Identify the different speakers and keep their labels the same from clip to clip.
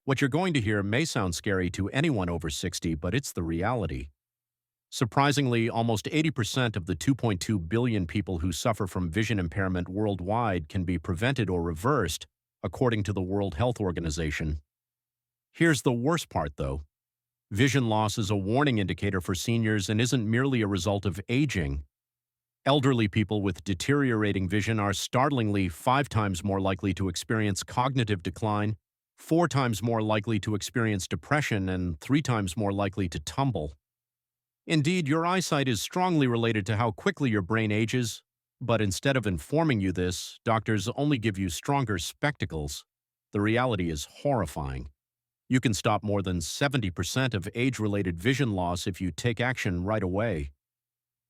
Speaker 1: What you're going to hear may sound scary to anyone over 60, but it's the reality. Surprisingly, almost 80% of the 2.2 billion people who suffer from vision impairment worldwide can be prevented or reversed, according to the World Health Organization. Here's the worst part, though. Vision loss is a warning indicator for seniors and isn't merely a result of aging. Elderly people with deteriorating vision are startlingly 5 times more likely to experience cognitive decline, 4 times more likely to experience depression, and 3 times more likely to tumble. Indeed, your eyesight is strongly related to how quickly your brain ages, but instead of informing you this, doctors only give you stronger spectacles. The reality is horrifying. You can stop more than 70% of age-related vision loss if you take action right away.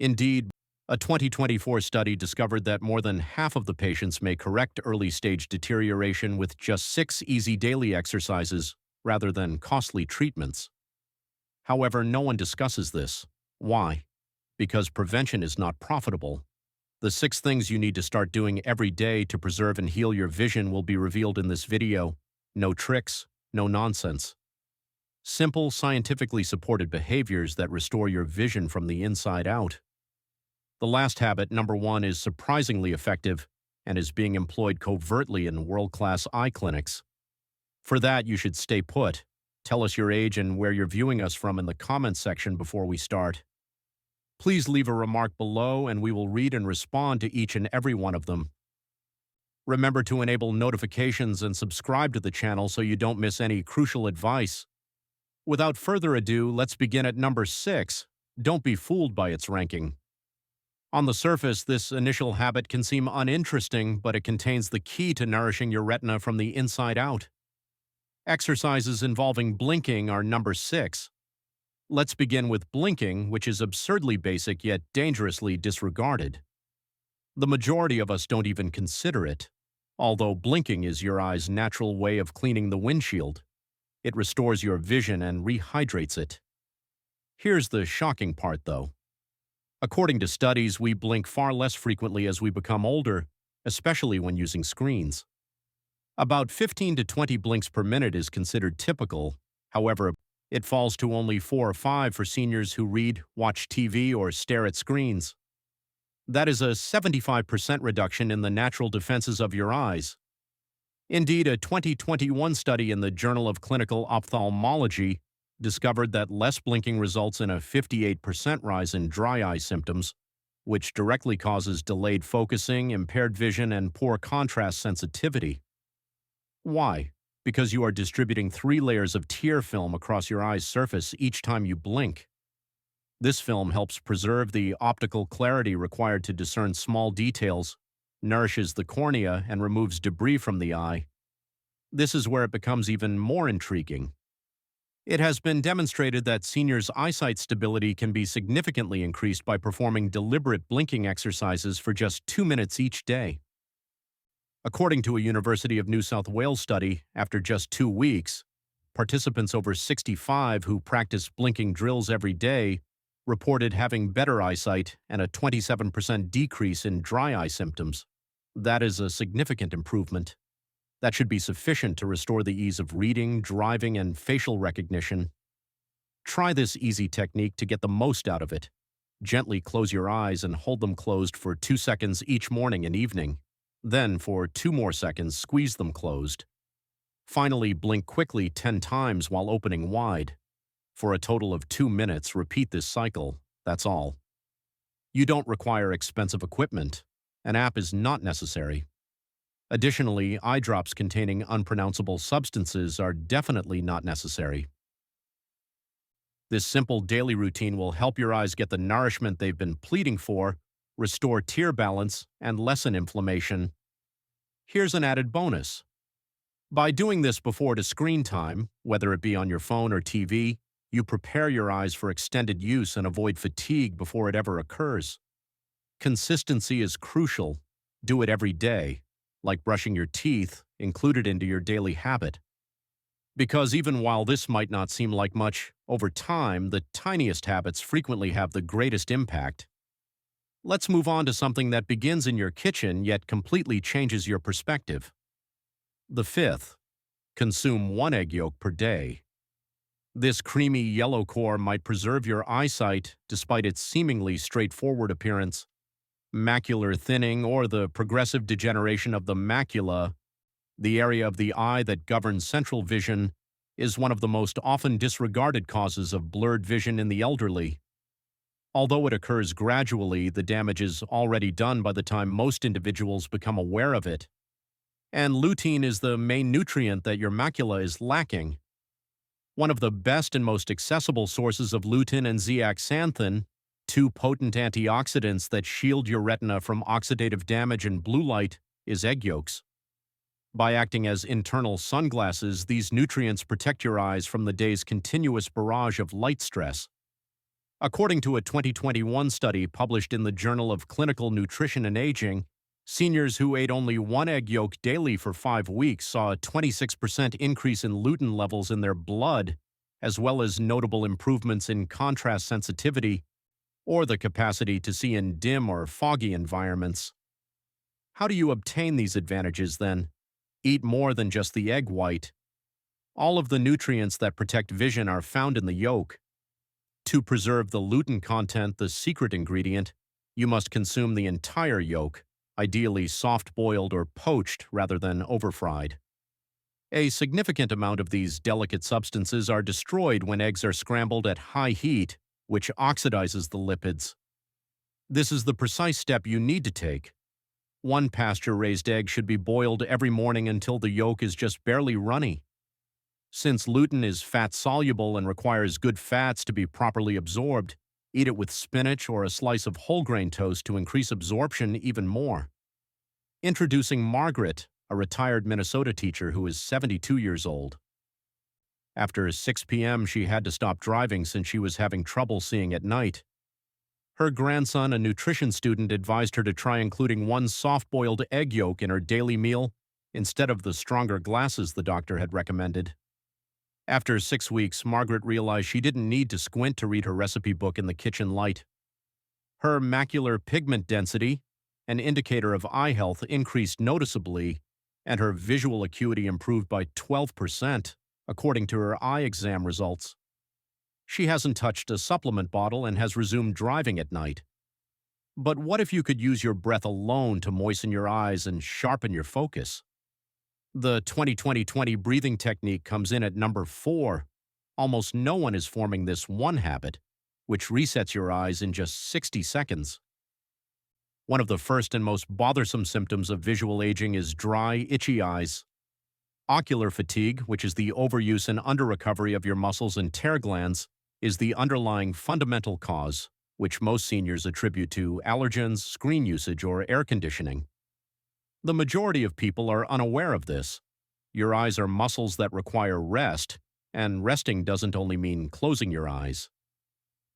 Speaker 1: Indeed, a 2024 study discovered that more than half of the patients may correct early-stage deterioration with just 6 easy daily exercises rather than costly treatments. However, no one discusses this. Why? Because prevention is not profitable. The 6 things you need to start doing every day to preserve and heal your vision will be revealed in this video. No tricks, no nonsense. Simple, scientifically supported behaviors that restore your vision from the inside out. The last habit, number 1, is surprisingly effective and is being employed covertly in world-class eye clinics. For that, you should stay put. Tell us your age and where you're viewing us from in the comments section before we start. Please leave a remark below and we will read and respond to each and every one of them. Remember to enable notifications and subscribe to the channel so you don't miss any crucial advice. Without further ado, let's begin at number 6. Don't be fooled by its ranking. On the surface, this initial habit can seem uninteresting, but it contains the key to nourishing your retina from the inside out. Exercises involving blinking are number 6. Let's begin with blinking, which is absurdly basic yet dangerously disregarded. The majority of us don't even consider it, although blinking is your eye's natural way of cleaning the windshield. It restores your vision and rehydrates it. Here's the shocking part, though. According to studies, we blink far less frequently as we become older, especially when using screens. About 15 to 20 blinks per minute is considered typical. However, it falls to only 4 or 5 for seniors who read, watch TV, or stare at screens. That is a 75% reduction in the natural defenses of your eyes. Indeed, a 2021 study in the Journal of Clinical Ophthalmology discovered that less blinking results in a 58% rise in dry eye symptoms, which directly causes delayed focusing, impaired vision, and poor contrast sensitivity. Why? Because you are distributing 3 layers of tear film across your eye's surface each time you blink. This film helps preserve the optical clarity required to discern small details, nourishes the cornea, and removes debris from the eye. This is where it becomes even more intriguing. It has been demonstrated that seniors' eyesight stability can be significantly increased by performing deliberate blinking exercises for just 2 minutes each day. According to a University of New South Wales study, after just 2 weeks, participants over 65 who practiced blinking drills every day reported having better eyesight and a 27% decrease in dry eye symptoms. That is a significant improvement. That should be sufficient to restore the ease of reading, driving, and facial recognition. Try this easy technique to get the most out of it. Gently close your eyes and hold them closed for 2 seconds each morning and evening. Then, for 2 more seconds, squeeze them closed. Finally, blink quickly 10 times while opening wide. For a total of 2 minutes, repeat this cycle. That's all. You don't require expensive equipment. An app is not necessary. Additionally, eye drops containing unpronounceable substances are definitely not necessary. This simple daily routine will help your eyes get the nourishment they've been pleading for, restore tear balance, and lessen inflammation. Here's an added bonus. By doing this before to screen time, whether it be on your phone or TV, you prepare your eyes for extended use and avoid fatigue before it ever occurs. Consistency is crucial. Do it every day. Like brushing your teeth, include it into your daily habit. Because even while this might not seem like much, over time, the tiniest habits frequently have the greatest impact. Let's move on to something that begins in your kitchen yet completely changes your perspective. The 5th. Consume 1 egg yolk per day. This creamy yellow core might preserve your eyesight despite its seemingly straightforward appearance. Macular thinning, or the progressive degeneration of the macula, the area of the eye that governs central vision, is one of the most often disregarded causes of blurred vision in the elderly. Although it occurs gradually, the damage is already done by the time most individuals become aware of it. And lutein is the main nutrient that your macula is lacking. One of the best and most accessible sources of lutein and zeaxanthin, two potent antioxidants that shield your retina from oxidative damage and blue light, is egg yolks. By acting as internal sunglasses, these nutrients protect your eyes from the day's continuous barrage of light stress. According to a 2021 study published in the Journal of Clinical Nutrition and Aging, seniors who ate only 1 egg yolk daily for 5 weeks saw a 26% increase in lutein levels in their blood, as well as notable improvements in contrast sensitivity or the capacity to see in dim or foggy environments. How do you obtain these advantages then? Eat more than just the egg white. All of the nutrients that protect vision are found in the yolk. To preserve the lutein content, the secret ingredient, you must consume the entire yolk, ideally soft-boiled or poached rather than over-fried. A significant amount of these delicate substances are destroyed when eggs are scrambled at high heat, which oxidizes the lipids. This is the precise step you need to take. 1 pasture-raised egg should be boiled every morning until the yolk is just barely runny. Since lutein is fat-soluble and requires good fats to be properly absorbed, eat it with spinach or a slice of whole grain toast to increase absorption even more. Introducing Margaret, a retired Minnesota teacher who is 72 years old. After 6 p.m., she had to stop driving since she was having trouble seeing at night. Her grandson, a nutrition student, advised her to try including 1 soft-boiled egg yolk in her daily meal instead of the stronger glasses the doctor had recommended. After 6 weeks, Margaret realized she didn't need to squint to read her recipe book in the kitchen light. Her macular pigment density, an indicator of eye health, increased noticeably, and her visual acuity improved by 12%, according to her eye exam results. She hasn't touched a supplement bottle and has resumed driving at night. But what if you could use your breath alone to moisten your eyes and sharpen your focus? The 20-20-20 breathing technique comes in at number 4. Almost no one is forming this one habit, which resets your eyes in just 60 seconds. One of the first and most bothersome symptoms of visual aging is dry, itchy eyes. Ocular fatigue, which is the overuse and under-recovery of your muscles and tear glands, is the underlying fundamental cause, which most seniors attribute to allergens, screen usage, or air conditioning. The majority of people are unaware of this. Your eyes are muscles that require rest, and resting doesn't only mean closing your eyes.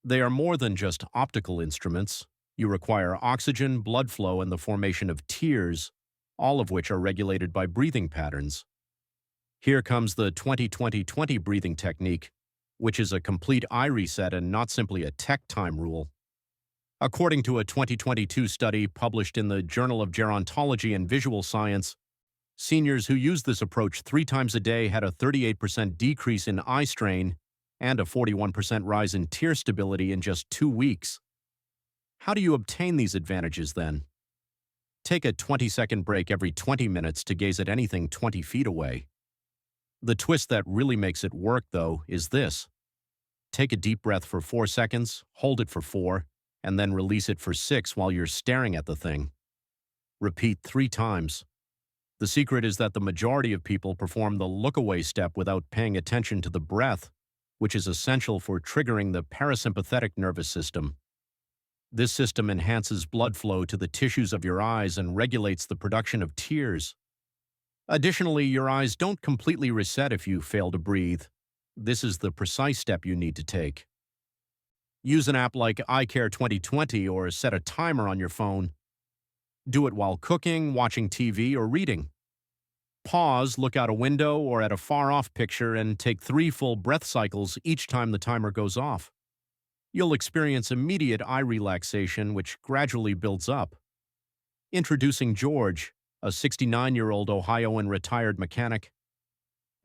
Speaker 1: They are more than just optical instruments. You require oxygen, blood flow, and the formation of tears, all of which are regulated by breathing patterns. Here comes the 20-20-20 breathing technique, which is a complete eye reset and not simply a tech time rule. According to a 2022 study published in the Journal of Gerontology and Visual Science, seniors who used this approach 3 times a day had a 38% decrease in eye strain and a 41% rise in tear stability in just 2 weeks. How do you obtain these advantages then? Take a 20-second break every 20 minutes to gaze at anything 20 feet away. The twist that really makes it work, though, is this. Take a deep breath for 4 seconds, hold it for 4, and then release it for 6 while you're staring at the thing. Repeat 3 times. The secret is that the majority of people perform the look-away step without paying attention to the breath, which is essential for triggering the parasympathetic nervous system. This system enhances blood flow to the tissues of your eyes and regulates the production of tears. Additionally, your eyes don't completely reset if you fail to breathe. This is the precise step you need to take. Use an app like iCare 2020 or set a timer on your phone. Do it while cooking, watching TV, or reading. Pause, look out a window or at a far-off picture, and take 3 full breath cycles each time the timer goes off. You'll experience immediate eye relaxation, which gradually builds up. Introducing George, a 69-year-old Ohioan retired mechanic.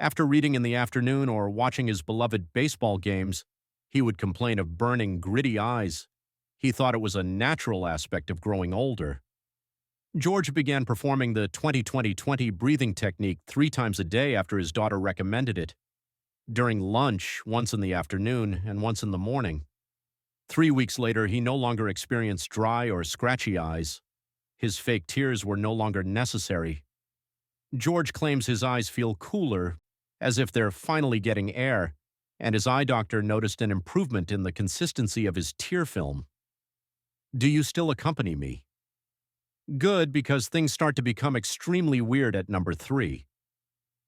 Speaker 1: After reading in the afternoon or watching his beloved baseball games, he would complain of burning, gritty eyes. He thought it was a natural aspect of growing older. George began performing the 20-20-20 breathing technique 3 times a day after his daughter recommended it. During lunch, once in the afternoon, and once in the morning. 3 weeks later, he no longer experienced dry or scratchy eyes. His fake tears were no longer necessary. George claims his eyes feel cooler, as if they're finally getting air, and his eye doctor noticed an improvement in the consistency of his tear film. Do you still accompany me? Good, because things start to become extremely weird at number 3.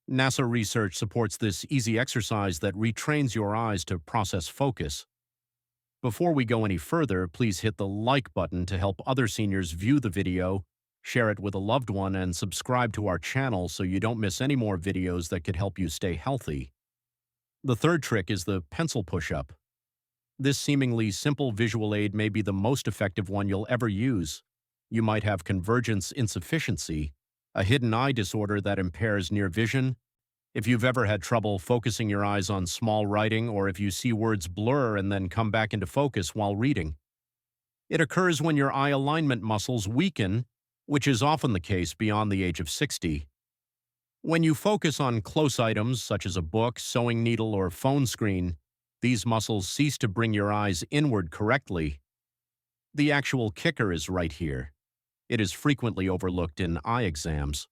Speaker 1: NASA research supports this easy exercise that retrains your eyes to process focus. Before we go any further, please hit the like button to help other seniors view the video, share it with a loved one, and subscribe to our channel so you don't miss any more videos that could help you stay healthy. The third trick is the pencil push-up. This seemingly simple visual aid may be the most effective one you'll ever use. You might have convergence insufficiency, a hidden eye disorder that impairs near vision. If you've ever had trouble focusing your eyes on small writing, or if you see words blur and then come back into focus while reading. It occurs when your eye alignment muscles weaken, which is often the case beyond the age of 60. When you focus on close items such as a book, sewing needle, or phone screen, these muscles cease to bring your eyes inward correctly. The actual kicker is right here. It is frequently overlooked in eye exams.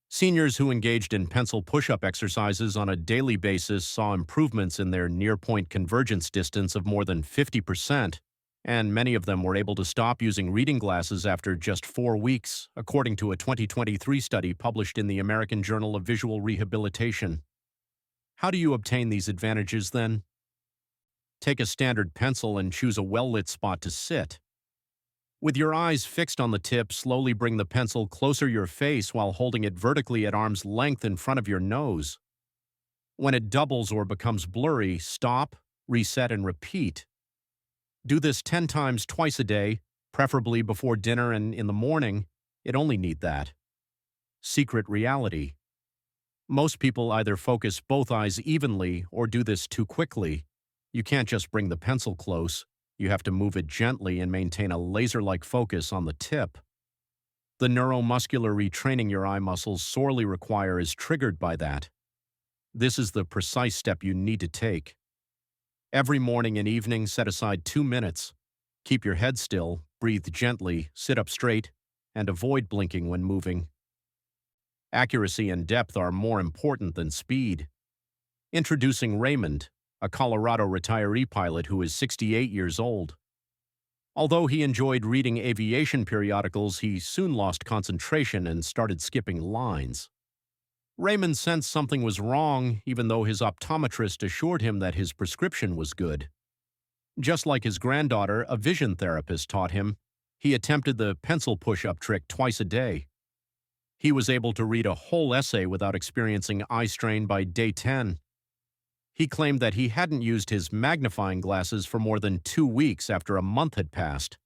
Speaker 1: Seniors who engaged in pencil push-up exercises on a daily basis saw improvements in their near-point convergence distance of more than 50%, and many of them were able to stop using reading glasses after just 4 weeks, according to a 2023 study published in the American Journal of Visual Rehabilitation. How do you obtain these advantages, then? Take a standard pencil and choose a well-lit spot to sit. With your eyes fixed on the tip, slowly bring the pencil closer to your face while holding it vertically at arm's length in front of your nose. When it doubles or becomes blurry, stop, reset, and repeat. Do this 10 times twice a day, preferably before dinner and in the morning. It only need that. Secret reality. Most people either focus both eyes evenly or do this too quickly. You can't just bring the pencil close. You have to move it gently and maintain a laser-like focus on the tip. The neuromuscular retraining your eye muscles sorely require is triggered by that. This is the precise step you need to take. Every morning and evening, set aside 2 minutes. Keep your head still, breathe gently, sit up straight, and avoid blinking when moving. Accuracy and depth are more important than speed. Introducing Raymond, a Colorado retiree pilot who is 68 years old. Although he enjoyed reading aviation periodicals, he soon lost concentration and started skipping lines. Raymond sensed something was wrong, even though his optometrist assured him that his prescription was good. Just like his granddaughter, a vision therapist taught him, he attempted the pencil push-up trick twice a day. He was able to read a whole essay without experiencing eye strain by day 10. He claimed that he hadn't used his magnifying glasses for more than 2 weeks after a month had passed.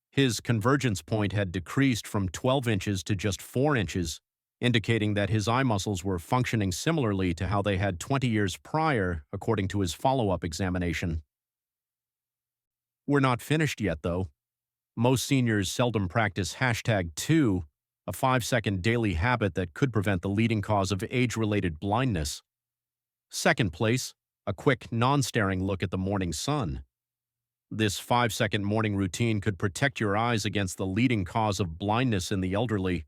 Speaker 1: His convergence point had decreased from 12 inches to just 4 inches, indicating that his eye muscles were functioning similarly to how they had 20 years prior, according to his follow-up examination. We're not finished yet, though. Most seniors seldom practice #2, a 5-second daily habit that could prevent the leading cause of age-related blindness. Second place, a quick, non-staring look at the morning sun. This 5-second morning routine could protect your eyes against the leading cause of blindness in the elderly.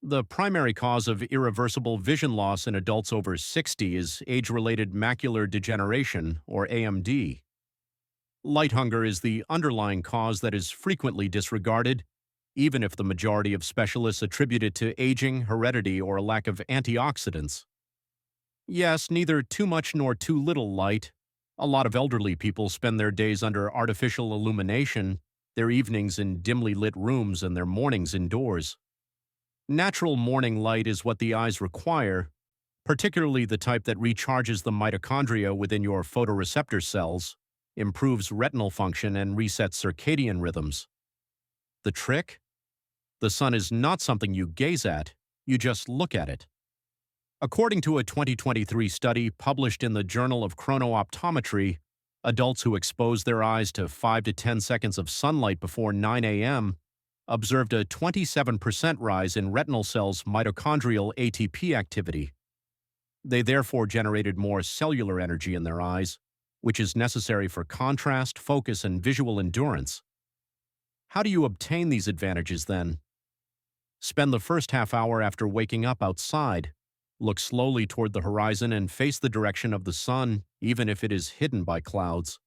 Speaker 1: The primary cause of irreversible vision loss in adults over 60 is age-related macular degeneration, or AMD. Light hunger is the underlying cause that is frequently disregarded, even if the majority of specialists attribute it to aging, heredity, or a lack of antioxidants. Yes, neither too much nor too little light. A lot of elderly people spend their days under artificial illumination, their evenings in dimly lit rooms, and their mornings indoors. Natural morning light is what the eyes require, particularly the type that recharges the mitochondria within your photoreceptor cells, improves retinal function, and resets circadian rhythms. The trick? The sun is not something you gaze at, you just look at it. According to a 2023 study published in the Journal of Chrono-Optometry, adults who exposed their eyes to 5 to 10 seconds of sunlight before 9 a.m. observed a 27% rise in retinal cells' mitochondrial ATP activity. They therefore generated more cellular energy in their eyes, which is necessary for contrast, focus, and visual endurance. How do you obtain these advantages then? Spend the first half hour after waking up outside. Look slowly toward the horizon and face the direction of the sun, even if it is hidden by clouds.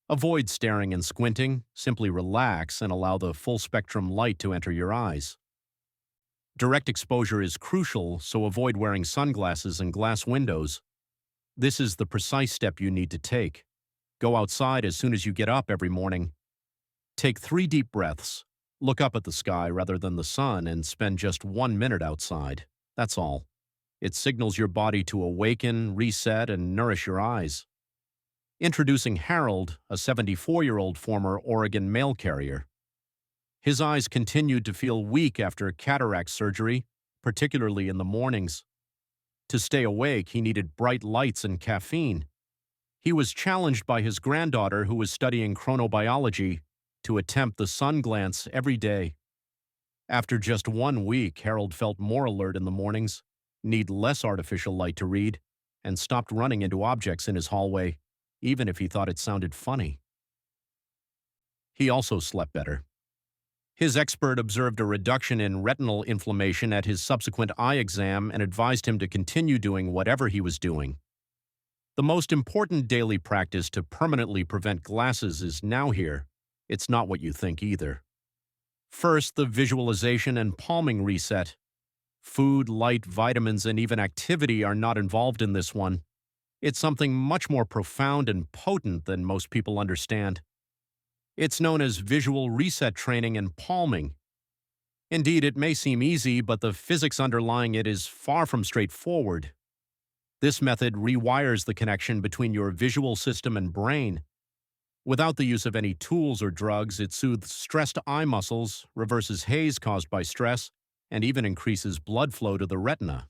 Speaker 1: Avoid staring and squinting, simply relax and allow the full-spectrum light to enter your eyes. Direct exposure is crucial, so avoid wearing sunglasses and glass windows. This is the precise step you need to take. Go outside as soon as you get up every morning. Take 3 deep breaths. Look up at the sky rather than the sun and spend just 1 minute outside. That's all. It signals your body to awaken, reset, and nourish your eyes. Introducing Harold, a 74-year-old former Oregon mail carrier. His eyes continued to feel weak after cataract surgery, particularly in the mornings. To stay awake, he needed bright lights and caffeine. He was challenged by his granddaughter, who was studying chronobiology, to attempt the sun glance every day. After just 1 week, Harold felt more alert in the mornings, need less artificial light to read, and stopped running into objects in his hallway, even if he thought it sounded funny. He also slept better. His expert observed a reduction in retinal inflammation at his subsequent eye exam and advised him to continue doing whatever he was doing. The most important daily practice to permanently prevent glasses is now here. It's not what you think either. First, the visualization and palming reset. Food, light, vitamins, and even activity are not involved in this one. It's something much more profound and potent than most people understand. It's known as visual reset training and palming. Indeed, it may seem easy, but the physics underlying it is far from straightforward. This method rewires the connection between your visual system and brain. Without the use of any tools or drugs, it soothes stressed eye muscles, reverses haze caused by stress, and even increases blood flow to the retina.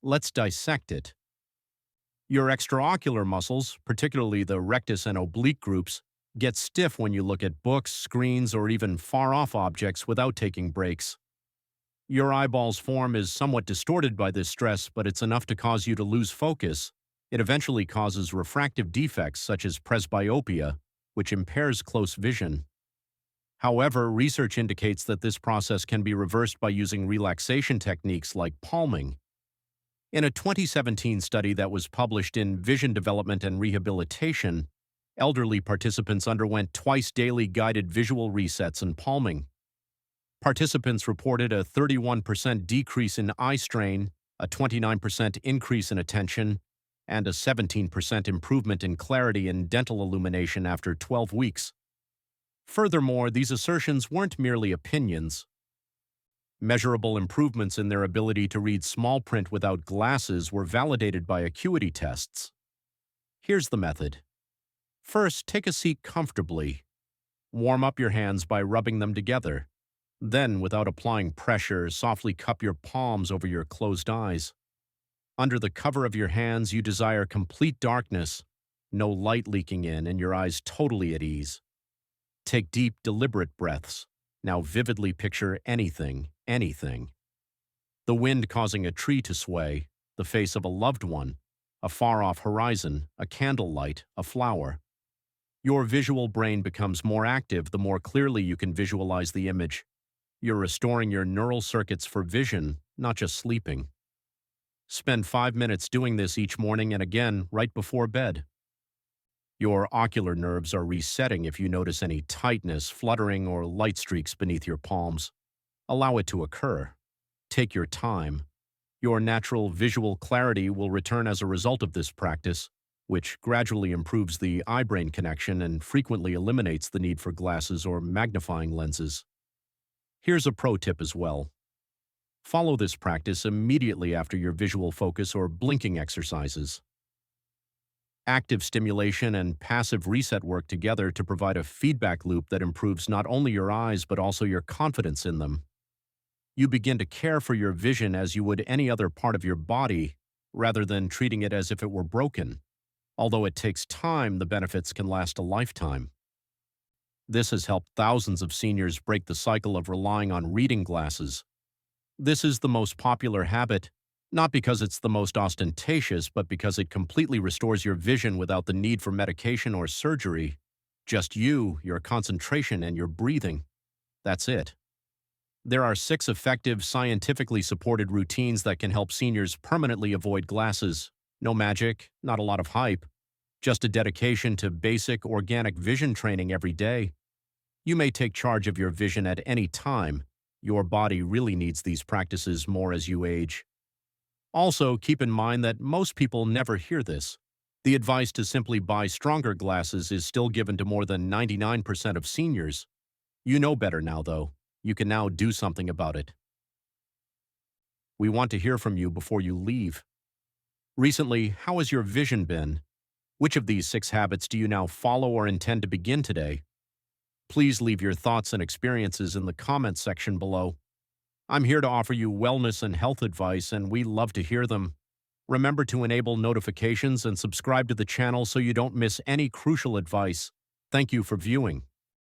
Speaker 1: Let's dissect it. Your extraocular muscles, particularly the rectus and oblique groups, get stiff when you look at books, screens, or even far-off objects without taking breaks. Your eyeball's form is somewhat distorted by this stress, but it's enough to cause you to lose focus. It eventually causes refractive defects such as presbyopia, which impairs close vision. However, research indicates that this process can be reversed by using relaxation techniques like palming. In a 2017 study that was published in Vision Development and Rehabilitation, elderly participants underwent twice-daily guided visual resets and palming. Participants reported a 31% decrease in eye strain, a 29% increase in attention, and a 17% improvement in clarity and dental illumination after 12 weeks. Furthermore, these assertions weren't merely opinions. Measurable improvements in their ability to read small print without glasses were validated by acuity tests. Here's the method. First, take a seat comfortably. Warm up your hands by rubbing them together. Then, without applying pressure, softly cup your palms over your closed eyes. Under the cover of your hands, you desire complete darkness, no light leaking in, and your eyes totally at ease. Take deep, deliberate breaths. Now vividly picture anything. The wind causing a tree to sway, the face of a loved one, a far-off horizon, a candlelight, a flower. Your visual brain becomes more active the more clearly you can visualize the image. You're restoring your neural circuits for vision, not just sleeping. Spend 5 minutes doing this each morning and again right before bed. Your ocular nerves are resetting if you notice any tightness, fluttering, or light streaks beneath your palms. Allow it to occur. Take your time. Your natural visual clarity will return as a result of this practice, which gradually improves the eye-brain connection and frequently eliminates the need for glasses or magnifying lenses. Here's a pro tip as well. Follow this practice immediately after your visual focus or blinking exercises. Active stimulation and passive reset work together to provide a feedback loop that improves not only your eyes but also your confidence in them. You begin to care for your vision as you would any other part of your body, rather than treating it as if it were broken. Although it takes time, the benefits can last a lifetime. This has helped thousands of seniors break the cycle of relying on reading glasses. This is the most popular habit, not because it's the most ostentatious, but because it completely restores your vision without the need for medication or surgery. Just you, your concentration, and your breathing. That's it. There are 6 effective, scientifically supported routines that can help seniors permanently avoid glasses. No magic, not a lot of hype, just a dedication to basic organic vision training every day. You may take charge of your vision at any time. Your body really needs these practices more as you age. Also, keep in mind that most people never hear this. The advice to simply buy stronger glasses is still given to more than 99% of seniors. You know better now, though. You can now do something about it. We want to hear from you before you leave. Recently, how has your vision been? Which of these 6 habits do you now follow or intend to begin today? Please leave your thoughts and experiences in the comments section below. I'm here to offer you wellness and health advice, and we love to hear them. Remember to enable notifications and subscribe to the channel so you don't miss any crucial advice. Thank you for viewing.